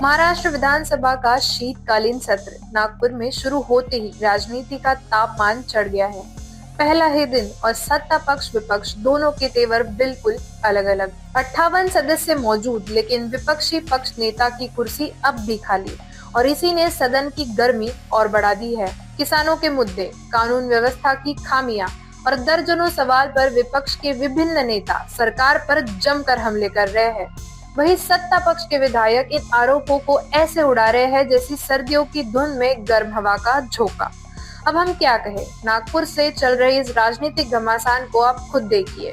महाराष्ट्र विधानसभा का शीतकालीन सत्र नागपुर में शुरू होते ही राजनीति का तापमान चढ़ गया है। पहला ही दिन और सत्ता पक्ष विपक्ष दोनों के तेवर बिल्कुल अलग अलग। 58 सदस्य मौजूद, लेकिन विपक्षी पक्ष नेता की कुर्सी अब भी खाली और इसी ने सदन की गर्मी और बढ़ा दी है। किसानों के मुद्दे, कानून व्यवस्था की खामियां और दर्जनों सवाल पर विपक्ष के विभिन्न नेता सरकार पर जमकर हमले कर रहे हैं। वहीं सत्ता पक्ष के विधायक इन आरोपों को ऐसे उड़ा रहे हैं जैसी सर्दियों की धुंध में गर्म हवा का झोंका। अब हम क्या कहें, नागपुर से चल रही इस राजनीतिक घमासान को आप खुद देखिए।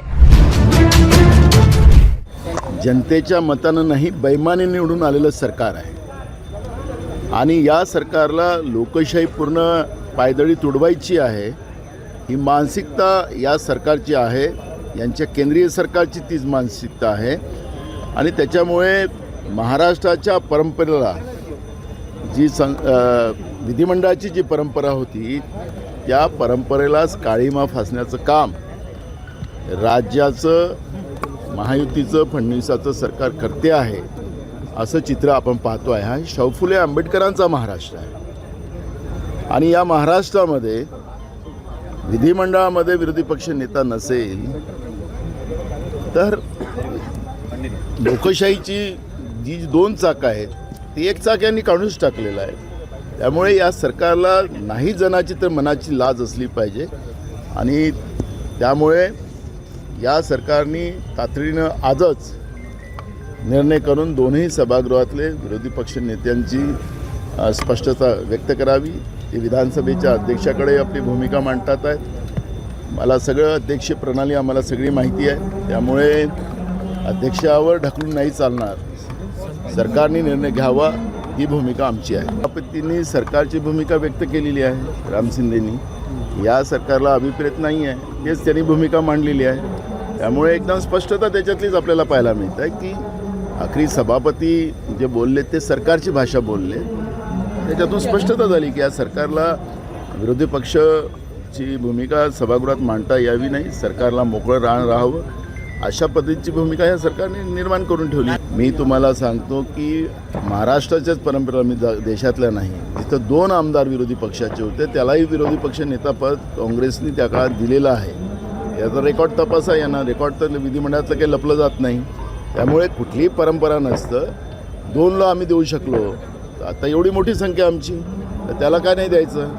जनतेच्या मतानं नाही, बैमानी निवडून आलेलं सरकार आहे आणि या सरकारला लोकशाही पूर्ण पायदळी तुडवायची आहे। ही मानसिकता या सरकारची आहे, यांच्या केंद्रीय सरकारची तीच मानसिकता आहे आणि त्याच्यामुळे महाराष्ट्राच्या परंपरेला जी विधिमंडळाची जी परंपरा होती त्या परंपरेलाच काळीमा फासण्याचं काम राज्याचं महायुतीचं फडणवीसाचं सरकार करते आहे असं चित्र आपण पाहतो आहे। हा शाहू फुले आंबेडकरांचा महाराष्ट्र आहे आणि या महाराष्ट्रामध्ये विधिमंडळामध्ये विरोधी पक्ष नेता नसेल तर लोकशाहीची जी दोन चाकं आहेत ती एक चाक यांनी काढूनच टाकलेलं आहे। त्यामुळे या सरकारला नाही जनाची तर मनाची लाज असली पाहिजे आणि त्यामुळे या सरकारने तातडीनं आजच निर्णय करून दोन्ही सभागृहातले विरोधी पक्ष नेत्यांची स्पष्टता व्यक्त करावी। ते विधानसभेच्या अध्यक्षाकडे आपली भूमिका मांडतात आहेत। मला सगळं अध्यक्ष प्रणाली आम्हाला सगळी माहिती आहे, त्यामुळे अध्यक्षावर ढकलून नाही चालणार। सरकारने निर्णय घ्यावा ही भूमिका आमची आहे। सभापतींनी सरकारची भूमिका व्यक्त केलेली आहे, राम शिंदेंनी या सरकारला अभिप्रेत नाही आहे हेच त्यांनी भूमिका मांडलेली आहे। त्यामुळे एकदम स्पष्टता त्याच्यातलीच आपल्याला पाहायला मिळत आहे की आखरी सभापती जे बोलले ते सरकारची भाषा बोलले, त्याच्यातून स्पष्टता झाली की या सरकारला विरोधी पक्षाची भूमिका सभागृहात मांडता यावी नाही, सरकारला मोकळं राहावं अशा पद्धतीची भूमिका या सरकारने निर्माण करून ठेवली। मी तुम्हाला सांगतो की महाराष्ट्राच्याच परंपरा मी देशातल्या नाही, जिथं 2 आमदार विरोधी पक्षाचे होते त्यालाही विरोधी पक्ष नेतापद काँग्रेसने त्या काळात दिलेलं आहे। याचा रेकॉर्ड तपासा, यांना रेकॉर्ड तर विधिमंडळातलं काही लपलं जात नाही। त्यामुळे कुठलीही परंपरा नसतं 2ला आम्ही देऊ शकलो, आता एवढी मोठी संख्या आमची तर त्याला काय नाही द्यायचं।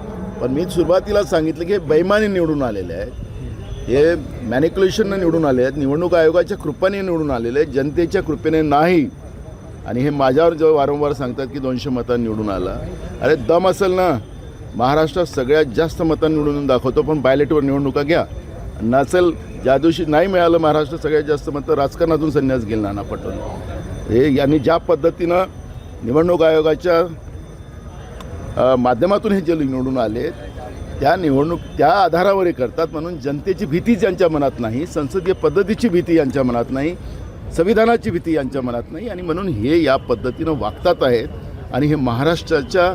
पण मी सुरुवातीला सांगितलं की हे बैमानी निवडून आलेले आहेत, हे मॅनिक्युलेशननं निवडून आले आहेत, निवडणूक आयोगाच्या कृपेने निवडून आलेले आहेत, जनतेच्या कृपेने नाही। आणि हे माझ्यावर जेव्हा वारंवार सांगतात की 200 मतांनी निवडून आला, अरे दम असेल ना, महाराष्ट्रात सगळ्यात जास्त मतांनी निवडून दाखवतो, पण बायलेटवर निवडणुका घ्या। नसेल ज्या दिवशी नाही मिळालं महाराष्ट्रात सगळ्यात जास्त मतं, राजकारणातून संन्यास गेला नाना पटोले हे यांनी ज्या पद्धतीनं निवडणूक आयोगाच्या माध्यमातून हे जे निवडून आले त्या आधारावर हे करतात। म्हणून जनतेची भीती यांच्या मनात नाही, संसदीय पद्धतीची भीती यांच्या मनात नाही, संविधानाची भीती यांच्या मनात नाही आणि म्हणून हे या पद्धतीनं वागतात आहेत आणि हे महाराष्ट्राच्या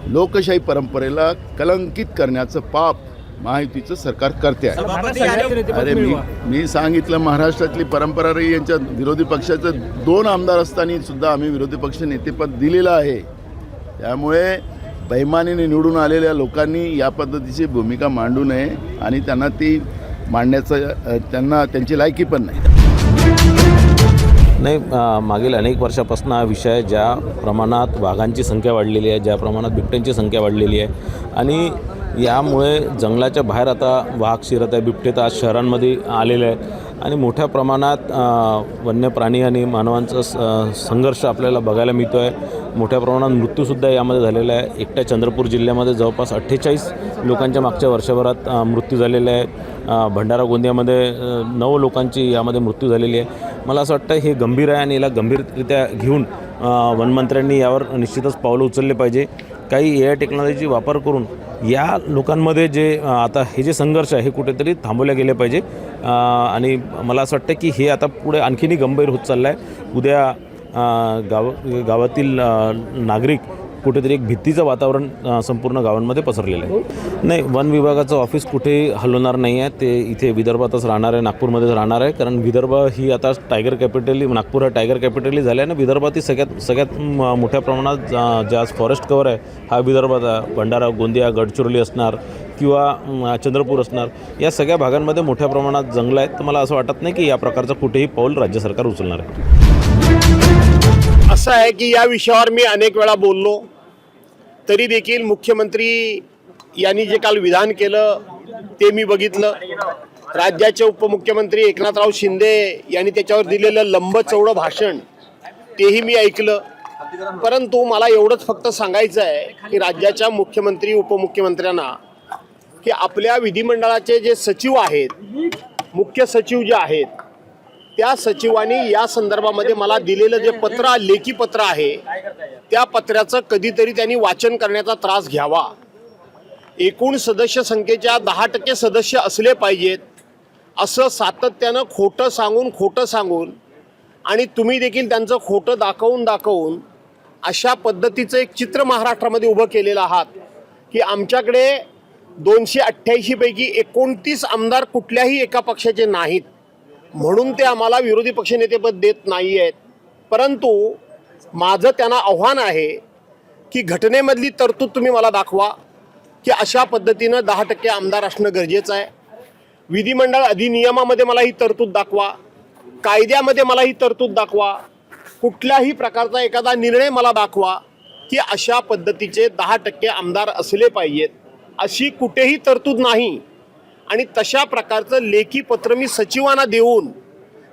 लोकशाही परंपरेला कलंकित करण्याचं पाप महायुतीचं सरकार करते आहे। अरे मी सांगितलं महाराष्ट्रातली परंपरा रही, यांच्या विरोधी पक्षाचं 2 आमदार असताना सुद्धा आम्ही विरोधी पक्ष नेतेपद दिलेलं आहे। त्यामुळे बैमानीने निवडून आलेल्या लोकांनी या पद्धतीची भूमिका मांडू नये आणि त्यांना ती मांडण्याचं त्यांची लायकी पण नाही। मागील अनेक वर्षापासून हा विषय ज्या प्रमाणात वाघांची संख्या वाढलेली आहे, ज्या प्रमाणात बिबट्यांची संख्या वाढलेली आहे आणि यामुळे जंगलाच्या बाहेर आता वाघ शिरत आहे, बिबटे तर आज शहरांमध्ये आलेले आहेत आणि मोठ्या प्रमाणात वन्य प्राणी आणि मानवांचा संघर्ष आपल्याला बघायला मिळतो आहे। मोठ्या प्रमाणात मृत्यूसुद्धा यामध्ये झालेला आहे। एकट्या चंद्रपूर जिल्ह्यामध्ये जवळपास 48 लोकांच्या मागच्या वर्षभरात मृत्यू झालेला आहे। भंडारा गोंदियामध्ये 9 लोकांची यामध्ये मृत्यू झालेली आहे। मला असं वाटतं हे गंभीर आहे आणि याला गंभीररित्या घेऊन वनमंत्र्यांनी यावर निश्चितच पावलं उचलले पाहिजे। काही AI टेक्नॉलॉजी वापर करून या लोकांमध्ये जे आता हे जे संघर्ष आहे हे कुठेतरी थांबवले गेले पाहिजे आणि मला असं वाटतं की हे आता पुढे आणखीनही गंभीर होत चाललं आहे। उद्या गावातील नागरिक कुठेतरी एक भीतीचं वातावरण संपूर्ण गावांमध्ये पसरलेलं आहे. नाही, वन विभागाचं ऑफिस कुठेही हलवणार नाही आहे. ते इथे विदर्भातच राहणार आहे, नागपूरमध्येच राहणार आहे. कारण विदर्भ ही आता टायगर कॅपिटली, नागपूर हा टायगर कॅपिटली झालं आहे. आणि विदर्भातील सगळ्यात मोठ्या प्रमाणात जे आज फॉरेस्ट कव्हर आहे हा विदर्भात भंडारा, गोंदिया, गडचिरोली असणार किंवा चंद्रपूर असणार, या सगळ्या भागांमध्ये मोठ्या प्रमाणात जंगलं आहेत. तर मला असं वाटत नाही की या प्रकारचं कुठेही पाऊल राज्य सरकार उचलणार आहे. असं आहे की या विषयावर मी अनेक वेळा बोललो, तरी देखील मुख्यमंत्री यांनी जे काल विधान केलं ते मी बघितलं. राज्याचे उपमुख्यमंत्री एकनाथराव शिंदे यांनी त्याच्यावर दिलेलं लंबचौडं भाषण तेही मी ऐकलं. परंतु मला एवढंच फक्त सांगायचं आहे की राज्याच्या मुख्यमंत्री उपमुख्यमंत्र्यांना की आपल्या विधिमंडळाचे जे सचिव आहेत, मुख्य सचिव जे आहेत, त्या सचिवांनी या संदर्भामध्ये मला दिलेलं जे पत्र, लेखी पत्र आहे, त्या पत्राचं कधीतरी त्यांनी वाचन करण्याचा त्रास घ्यावा. एकूण सदस्य संख्येच्या 10% सदस्य असले पाहिजेत असं सातत्यानं खोटं सांगून आणि तुम्ही देखील त्यांचं खोटं दाखवून अशा पद्धतीचं एक चित्र महाराष्ट्रामध्ये उभं केलेलं आहात की आमच्याकडे 288 पैकी 29 आमदार कुठल्याही एका पक्षाचे नाहीत, म्हणून ते आम्हाला विरोधी पक्षनेतेपद देत नाही आहेत. परंतु माझं त्यांना आव्हान आहे की घटनेमधली तरतूद तुम्ही मला दाखवा की अशा पद्धतीनं 10% आमदार असणं गरजेचं आहे. विधिमंडळ अधिनियमामध्ये मला ही तरतूद दाखवा, कायद्यामध्ये मला ही तरतूद दाखवा, कुठल्याही प्रकारचा एखादा निर्णय मला दाखवा की अशा पद्धतीचे 10% आमदार असले पाहिजेत. अशी कुठेही तरतूद नाही. आणि तशा प्रकारचं लेखी पत्र मी सचिवांना देऊन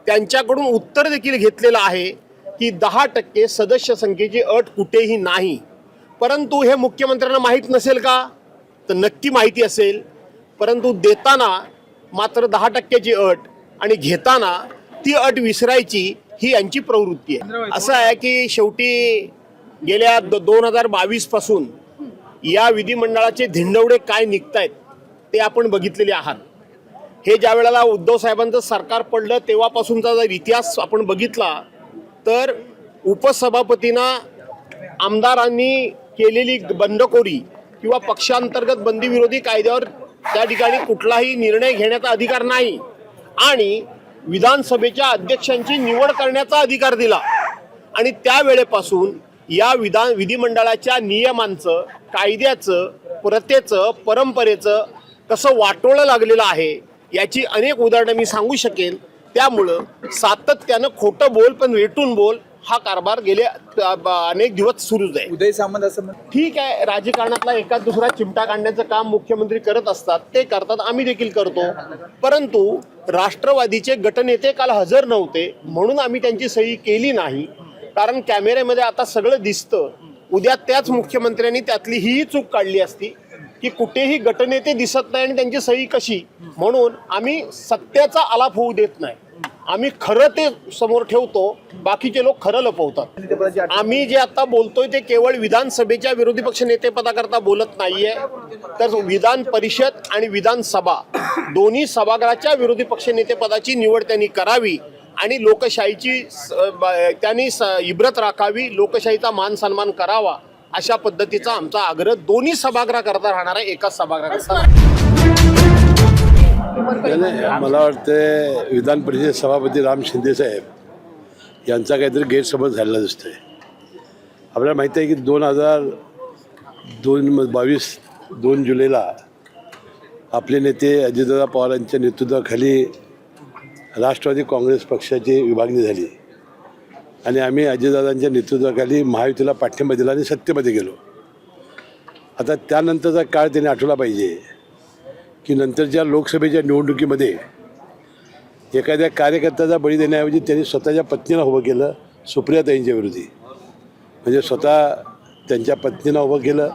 त्यांच्याकडून उत्तर देखील घेतलेलं आहे की 10% सदस्य संख्येची अट कुठेही नाही. परंतु हे मुख्यमंत्र्यांना माहीत नसेल का? तर नक्की माहिती असेल. परंतु देताना मात्र 10%ची अट आणि घेताना ती अट विसरायची ही यांची प्रवृत्ती आहे. असं आहे की शेवटी गेल्या 2022 पासून या विधिमंडळाचे धिंडवडे काय निघतायत ते आपण बघितलेले आहात. हे ज्या वेळेला उद्धव साहेबांचं सरकार पडलं तेव्हापासूनचा जर इतिहास आपण बघितला तर उपसभापतींना आमदारांनी केलेली बंडखोरी किंवा पक्षांतर्गत बंदीविरोधी कायद्यावर त्या ठिकाणी कुठलाही निर्णय घेण्याचा अधिकार नाही आणि विधानसभेच्या अध्यक्षांची निवड करण्याचा अधिकार दिला. आणि त्यावेळेपासून या विधिमंडळाच्या नियमांचं, कायद्याचं, प्रथेचं, परंपरेचं कसं वाटोळं लागलेलं आहे याची अनेक उदाहरणं मी सांगू शकेन. त्यामुळं सातत्यानं खोटं बोल पण रेटून बोल हा कारभार गेले अनेक दिवस सुरूच आहे. उदय सामंत असं ठीक आहे, राजकारणातला एका दुसरा चिमटा काढण्याचं काम मुख्यमंत्री करत असतात, ते करतात, आम्ही देखील करतो. परंतु राष्ट्रवादीचे गटनेते काल हजर नव्हते म्हणून आम्ही त्यांची सही केली नाही. कारण कॅमेऱ्यामध्ये आता सगळं दिसतं. उद्या त्याच मुख्यमंत्र्यांनी त्यातली ही चूक काढली असती की कुठेही गटनेते दिसत नाही आणि त्यांची सही कशी. म्हणून आम्ही सत्याचा आलाप होऊ देत नाही. आम्ही खरं ते समोर ठेवतो, बाकीचे लोक खरं लपवतात. आम्ही जे आता बोलतोय ते केवळ विधानसभेच्या विरोधी पक्ष नेतेपदाकरता बोलत नाहीये, तर विधान परिषद आणि विधानसभा दोन्ही सभागृहाच्या विरोधी पक्ष नेतेपदाची निवड त्यांनी करावी आणि लोकशाहीची त्यांनी इब्रत राखावी, लोकशाहीचा मान सन्मान करावा, अशा पद्धतीचा आमचा आग्रह दोन्ही सभागृह करता राहणार आहे, एकाच सभागृहाकरता. मला वाटतं विधान परिषद सभापती राम शिंदे साहेब यांचा काहीतरी गैरसमज झालेला दिसतोय. आपल्याला माहिती आहे की 2022 2 जुलैला आपले नेते अजितदादा पवार यांच्या नेतृत्वाखाली राष्ट्रवादी काँग्रेस पक्षाची विभागणी झाली आणि आम्ही अजितदादांच्या नेतृत्वाखाली महायुतीला पाठिंबा दिला आणि सत्तेमध्ये गेलो. आता त्यानंतरचा काळ त्यांनी आठवला पाहिजे की नंतरच्या लोकसभेच्या निवडणुकीमध्ये एखाद्या कार्यकर्त्याचा बळी देण्याऐवजी त्यांनी स्वतःच्या पत्नीला उभं केलं सुप्रियाताईंच्या विरोधी. म्हणजे स्वतः त्यांच्या पत्नीला उभं केलं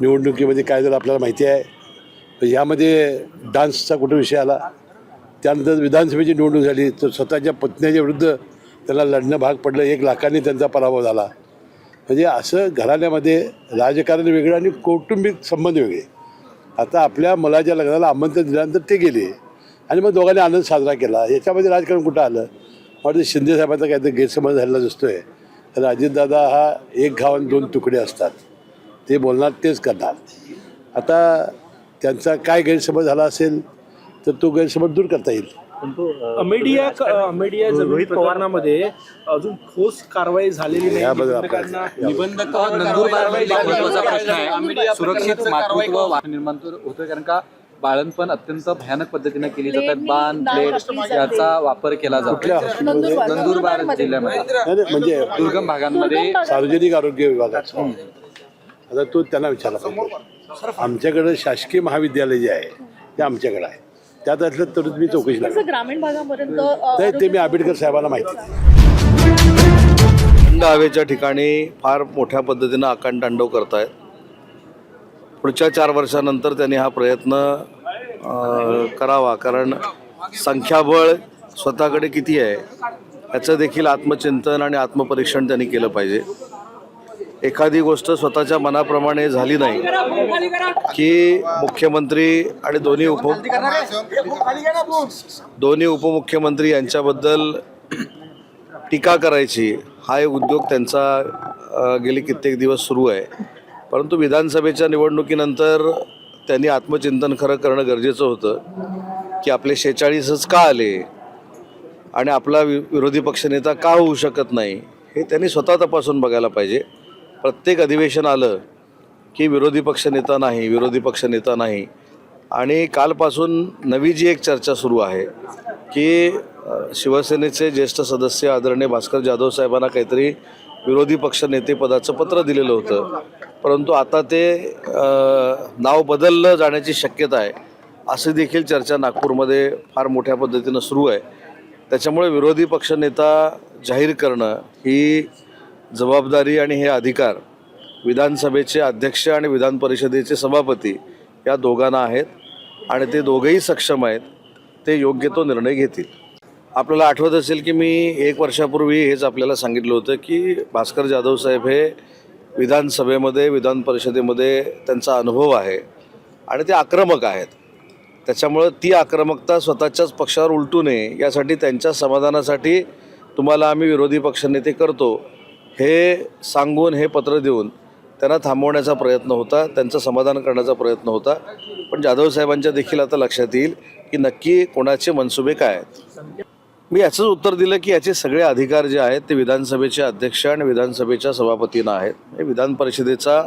निवडणुकीमध्ये. काय झालं आपल्याला माहिती आहे. ह्यामध्ये डान्सचा कुठं विषय आला. त्यानंतर विधानसभेची निवडणूक झाली तर स्वतःच्या पत्नीच्या विरुद्ध त्यांना लढणं भाग पडलं. 1 लाखांनी त्यांचा पराभव झाला. म्हणजे असं घराण्यामध्ये राजकारण वेगळं आणि कौटुंबिक संबंध वेगळे. आता आपल्या मुलाच्या लग्नाला आमंत्रण दिल्यानंतर ते गेले आणि मग दोघांनी आनंद साजरा केला. याच्यामध्ये राजकारण कुठं आलं. वाटतं शिंदेसाहेबांचा काहीतरी गैरसमज झालेला दिसतो आहे. तर अजितदादा हा एक घाव आणि दोन तुकडे असतात. ते बोलणार तेच करणार. आता त्यांचा काय गैरसमज झाला असेल तर तो गैरसमज दूर करता येईल. मीडिया जमीन प्रकरणामध्ये अजून ठोस कारवाई झालेली नाही. याबद्दल निबंधक नंदुरबारमध्ये एक महत्त्वाचा प्रश्न आहे. सुरक्षित मातृत्व निर्माण होतं, कारण का बाळंतपण अत्यंत भयानक पद्धतीने केली जातात. बाण प्लेट याचा वापर केला जातो. कुठल्या हॉस्पिटलमध्ये? नंदुरबार जिल्ह्यामध्ये नाही, म्हणजे दुर्गम भागांमध्ये सार्वजनिक आरोग्य विभागाचा. आता तो त्यांना विचारला पाहिजे. आमच्याकडे शासकीय महाविद्यालय जे आहे ते आमच्याकडे आहे. त्यात असलं तर मी चौकशी लागली. ग्रामीण भागापर्यंत नाही, ते मी आंबेडकर साहेबांना माहिती दिली. थंड हवेच्या ठिकाणी फार मोठ्या पद्धतीनं आकांडतांडव करतायत. पुढच्या 4 वर्षानंतर त्यांनी हा प्रयत्न करावा, कारण संख्याबळ स्वतःकडे किती आहे याचं देखील आत्मचिंतन आणि आत्मपरीक्षण त्यांनी केलं पाहिजे. एखादी गोष्ट स्वतःच्या मनाप्रमाणे झाली नाही की मुख्यमंत्री आणि दोन्ही उपमुख्यमंत्री यांच्याबद्दल टीका करायची हा एक उद्योग त्यांचा गेली कित्येक दिवस सुरू आहे. परंतु विधानसभेच्या निवडणुकीनंतर त्यांनी आत्मचिंतन खरं करणं गरजेचं होतं की आपले 46च का आले आणि आपला विरोधी पक्षनेता का होऊ शकत नाही हे त्यांनी स्वतः तपासून बघायला पाहिजे. प्रत्येक अधिवेशन आलं की विरोधी पक्षनेता नाही आणि कालपासून नवी जी एक चर्चा सुरू आहे की शिवसेनेचे ज्येष्ठ सदस्य आदरणीय भास्कर जाधव साहेबांना काहीतरी विरोधी पक्षनेतेपदाचं पत्र दिलेलं होतं, परंतु आता ते नाव बदललं जाण्याची शक्यता आहे अशी देखील चर्चा नागपूरमध्ये फार मोठ्या पद्धतीनं सुरू आहे. त्याच्यामुळे विरोधी पक्षनेता जाहीर करणं ही जबाबदारी आणि हे अधिकार विधानसभेचे अध्यक्ष आणि विधान परिषदेचे सभापती या दोघांना आहेत आणि ते दोघंही सक्षम आहेत. ते योग्य तो निर्णय घेतील. आपल्याला आठवत असेल की मी 1 वर्षापूर्वी हेच आपल्याला सांगितलं होतं की भास्कर जाधव साहेब हे विधानसभेमध्ये विधान परिषदेमध्ये त्यांचा अनुभव आहे आणि ते आक्रमक आहेत. त्याच्यामुळं ती आक्रमकता स्वतःच्याच पक्षावर उलटू नये यासाठी त्यांच्या समाधानासाठी तुम्हाला आम्ही विरोधी पक्षनेते करतो हे सांगून हे पत्र देऊन त्यांना थांबवण्याचा प्रयत्न होता, त्यांचं समाधान करण्याचा प्रयत्न होता. पण जाधव साहेबांच्या देखील आता लक्षात येईल की नक्की कोणाचे मनसुबे काय आहेत. मी याचंच उत्तर दिलं की याचे सगळे अधिकार जे आहेत ते विधानसभेचे अध्यक्ष आणि विधानसभेच्या सभापतींना आहेत. हे विधान परिषदेचा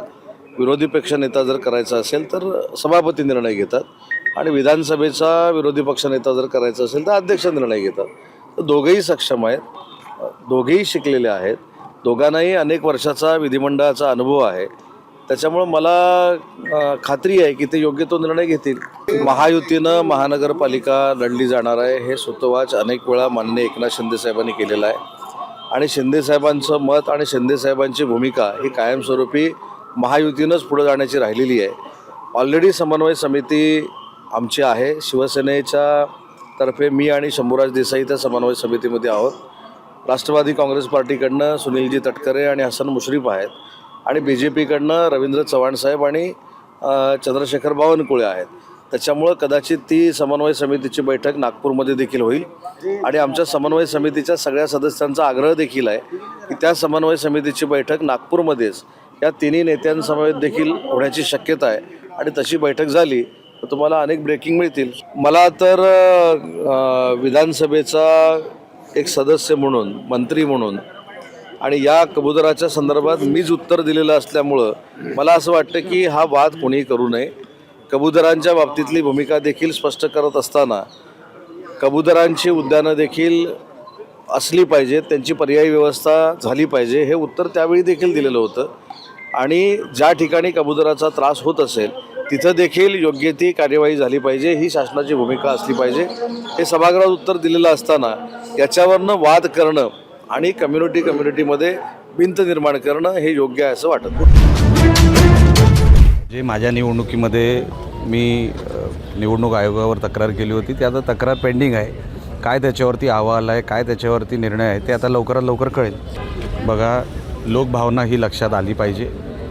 विरोधी पक्षनेता जर करायचा असेल तर सभापती निर्णय घेतात आणि विधानसभेचा विरोधी पक्षनेता जर करायचा असेल तर अध्यक्ष निर्णय घेतात. तर दोघंही सक्षम आहेत, दोघेही शिकलेले आहेत, दोघांनाही अनेक वर्षाचा विधिमंडळाचा अनुभव आहे. त्याच्यामुळं मला खात्री आहे की ते योग्य तो निर्णय घेतील. महायुतीनं महानगरपालिका लढली जाणार आहे हे सुतोवाच अनेक वेळा माननीय एकनाथ शिंदे साहेबांनी केलेलं आहे आणि शिंदे साहेबांचं मत आणि शिंदे साहेबांची भूमिका ही कायमस्वरूपी महायुतीनंच पुढे जाण्याची राहिलेली आहे. ऑलरेडी समन्वय समिती आमची आहे. शिवसेनेच्या तर्फे मी आणि शंभूराज देसाई त्या समन्वय समितीमध्ये आहोत. राष्ट्रवादी काँग्रेस पार्टीकडनं सुनीलजी तटकरे आणि हसन मुश्रीफ आहेत आणि BJPकडनं रवींद्र चव्हाण साहेब आणि चंद्रशेखर बावनकुळे आहेत. त्याच्यामुळं कदाचित ती समन्वय समितीची बैठक नागपूरमध्ये देखील होईल आणि आमच्या समन्वय समितीच्या सगळ्या सदस्यांचा आग्रह देखील आहे की त्या समन्वय समितीची बैठक नागपूरमध्येच या तिन्ही नेत्यांसमवेत देखील होण्याची शक्यता आहे आणि तशी बैठक झाली तर तुम्हाला अनेक ब्रेकिंग मिळतील. मला तर विधानसभेचा एक सदस्य म्हणून, मंत्री म्हणून आणि या कबुतराच्या संदर्भात मीच उत्तर दिलेलं असल्यामुळं मला असं वाटतं की हा वाद कोणीही करू नये. कबुतरांच्या बाबतीतली भूमिका देखील स्पष्ट करत असताना कबुतरांची उद्यानं देखील असली पाहिजेत, त्यांची पर्यायी व्यवस्था झाली पाहिजे हे उत्तर त्यावेळी देखील दिलेलं होतं आणि ज्या ठिकाणी कबुतराचा त्रास होत असेल तिथं देखील योग्य ती कार्यवाही झाली पाहिजे ही शासनाची भूमिका असली पाहिजे हे सभागृहात उत्तर दिलेलं असताना याच्यावरनं वाद करणं आणि कम्युनिटीमध्ये भिंत निर्माण करणं हे योग्य आहे असं वाटत नाही. जे माझ्या निवडणुकीमध्ये मी निवडणूक आयोगावर तक्रार केली होती ती आता तक्रार पेंडिंग आहे. काय त्याच्यावरती अहवाल आहे, काय त्याच्यावरती निर्णय आहे ते आता लवकरात लवकर कळेल. बघा, लोकभावना ही लक्षात आली पाहिजे,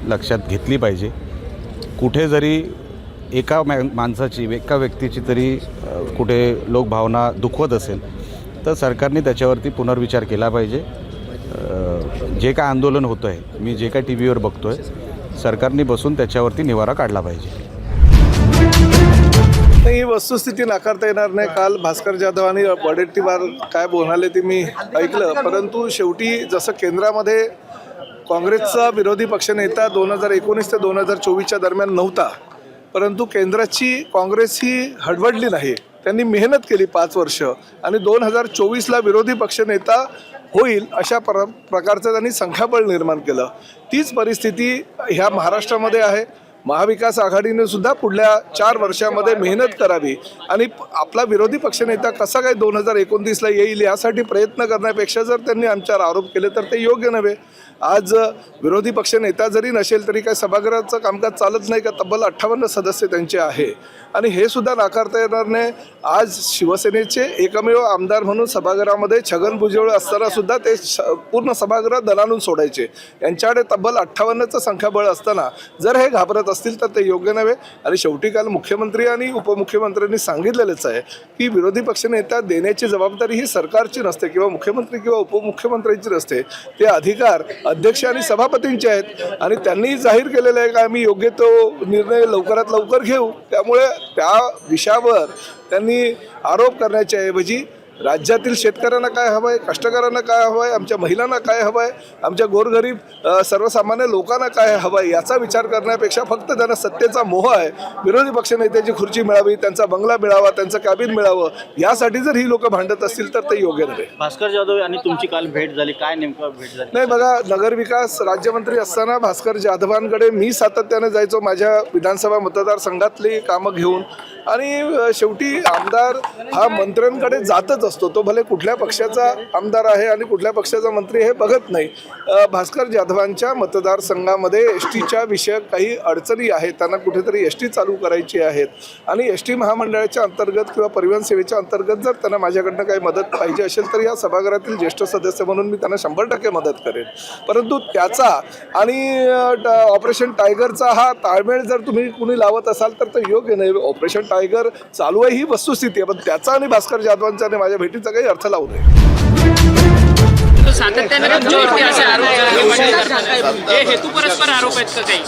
लक्षात घेतली पाहिजे. कुठे जरी एका माणसाची, एका व्यक्तीची तरी कुठे लोकभावना दुखवत असेल तर सरकारने त्याच्यावरती पुनर्विचार केला पाहिजे. जे काय आंदोलन होतं आहे, मी जे काय टी व्हीवर बघतो आहे, सरकारने बसून त्याच्यावरती निवारा काढला पाहिजे. नाही, ही वस्तुस्थिती नाकारता येणार नाही. काल भास्कर जाधव आणि वडेट्टीवार काय बोलले ते मी ऐकलं, परंतु शेवटी जसं केंद्रामध्ये काँग्रेसचा विरोधी पक्षनेता 2019 ते 2024च्या दरम्यान नव्हता, परंतु केंद्राची काँग्रेस ही हडवडली नाही. त्यांनी मेहनत केली 5 वर्ष आणि 2024ला विरोधी पक्षनेता होईल अशा प्रकारचं त्यांनी संख्याबळ निर्माण केलं. तीच परिस्थिती ह्या महाराष्ट्रामध्ये आहे. महाविकास आघाडीने सुद्धा पुढल्या 4 वर्षामध्ये मेहनत करावी आणि आपला विरोधी पक्षनेता कसा काय 2029ला येईल यासाठी प्रयत्न करण्यापेक्षा जर त्यांनी आमच्यावर आरोप केले तर ते योग्य नव्हे. आज विरोधी पक्षनेता जरी नसेल तरी काय सभागृहाचं कामकाज चालत नाही का? तब्बल 58 सदस्य त्यांचे आहे आणि हे सुद्धा नाकारता येणार नाही. आज शिवसेनेचे एकमेव आमदार म्हणून सभागृहामध्ये छगन भुजबळ असताना सुद्धा ते पूर्ण सभागृह दणाणून सोडायचे. यांच्याकडे तब्बल 58चं संख्याबळ असताना जर हे घाबरत असतील तर ते योग्य नव्हे. आणि शेवटी काल मुख्यमंत्री आणि उपमुख्यमंत्र्यांनी सांगितलेलंच आहे की विरोधी पक्षनेता देण्याची जबाबदारी ही सरकारची नसते किंवा मुख्यमंत्री किंवा उपमुख्यमंत्र्यांची नसते. ते अधिकार अध्यक्ष आणि सभापतींचे आहेत आणि त्यांनी जाहीर केलेलं आहे की आम्ही योग्य तो निर्णय लवकरात लवकर घेऊ. त्यामुळे त्या विषयावर त्यांनी आरोप करण्याच्या ऐवजी राज्यातील शेतकऱ्यांना काय हवं आहे, कष्टकऱ्यांना काय हवं आहे, आमच्या महिलांना काय हवं आहे, आमच्या गोरगरीब सर्वसामान्य लोकांना काय हवं आहे याचा विचार करण्यापेक्षा फक्त त्यांना सत्तेचा मोह आहे. विरोधी पक्षनेत्याची खुर्ची मिळावी, त्यांचा बंगला मिळावा, त्यांचं कॅबिन मिळावं यासाठी जर ही लोक भांडत असतील तर ते योग्य नव्हे. भास्कर जाधव आणि तुमची काल भेट झाली, काय नेमकं भेट झाली? नाही बघा, नगरविकास राज्यमंत्री असताना भास्कर जाधवांकडे मी सातत्याने जायचो माझ्या विधानसभा मतदारसंघातली कामं घेऊन आणि शेवटी आमदार हा मंत्र्यांकडे जातच असतो. तो भले कुठल्या पक्षाचा आमदार आहे आणि कुठल्या पक्षाचा मंत्री हे बघत नाही. भास्कर जाधवांच्या मतदारसंघामध्ये एसटीच्या विषयक काही अडचणी आहेत. त्यांना कुठेतरी एसटी चालू करायची आहेत आणि एसटी महामंडळाच्या अंतर्गत किंवा परिवहन सेवेच्या अंतर्गत जर त्यांना माझ्याकडनं काही मदत पाहिजे असेल तर या सभागृहातील ज्येष्ठ सदस्य म्हणून मी त्यांना 100% मदत करेन. परंतु त्याचा आणि ऑपरेशन टायगरचा हा ताळमेळ जर तुम्ही कुणी लावत असाल तर ते योग्य नाही. ऑपरेशन टायगर चालू आहे ही वस्तुस्थिती आहे, पण त्याचा आणि भास्कर जाधवांचा आणि माझ्या भेटीचा काही अर्थ लावू नये. सातत्याने तुमच्यावरती असे आरोप हे हेतुपुरस्पर आरोप आहेत का काही?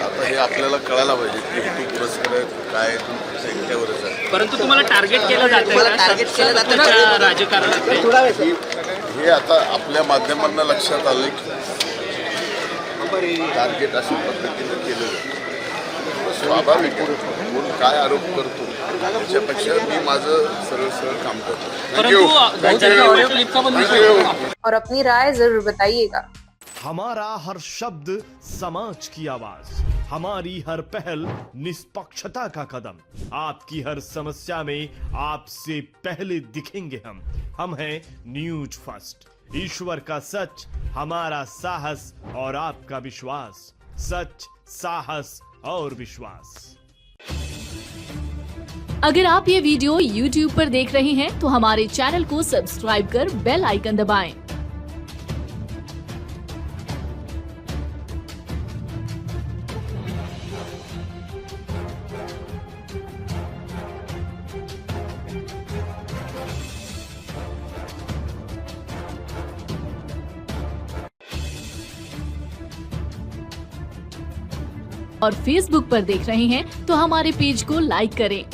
आता हे आपल्याला कळायला पाहिजे की हेतू पुरस्कार काय एकट्यावरच आहे. परंतु तुम्हाला टार्गेट केलं जातं राजकारणात. हे आता आपल्या माध्यमांना लक्षात आलं की टार्गेट अशा पद्धतीने केलं स्वाभाविक आहे. कोण काय आरोप करतो त्याच्यापेक्षा मी माझं सरळ काम करतो. और अपनी राय जरूर बताइएगा. हमारा हर शब्द समाज की आवाज, हमारी हर पहल निष्पक्षता का कदम, आपकी हर समस्या में आपसे पहले दिखेंगे हम हैं न्यूज फर्स्ट. ईश्वर का सच, हमारा साहस और आपका विश्वास. सच, साहस और विश्वास. अगर आप ये वीडियो YouTube पर देख रहे हैं तो हमारे चैनल को सब्सक्राइब कर बेल आइकन दबाएं. और Facebook पर देख रहे हैं तो हमारे पेज को लाइक करें.